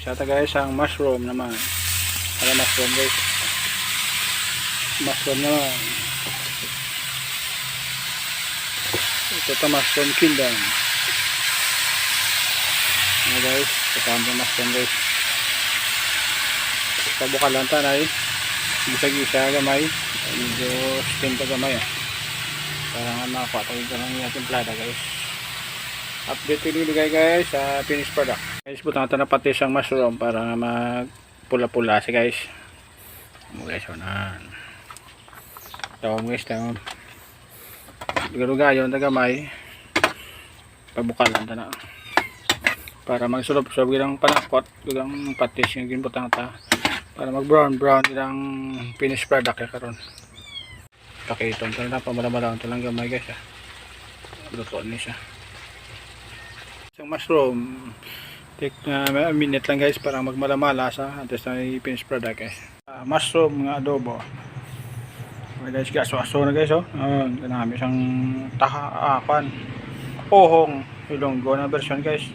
Sa guys, ang mushroom naman. Para mushroom guys. Mushroom naman. Ito ito mushroom kingdom. Ano guys, kasama ng mushroom guys. Pabuka lang tanay. Gisa-gisa gamay. Medyo steam pa gamay para nga makakuha tayo ng ating plata guys. Update ko guys sa finished product. Guys, buta natin na pati isang mushroom para nga magpula-pula siya guys. Guys, unan. Tawag guys, tawag. Garugayon na gamay. Pabuka lang na para magsulop-sulop ilang panakot ilang patis yung ginbutang ta para mag brown ilang finished product ya karon. Pakitong ito na pamalamalawang ito lang gamay guys luto niya siya. Isang mushroom take na minute lang guys para magmalamala sa antes na finished product guys. Mushroom nga adobo. Okay guys, gaso-aso na guys kanami isang tahapan ohong ilonggo na version guys.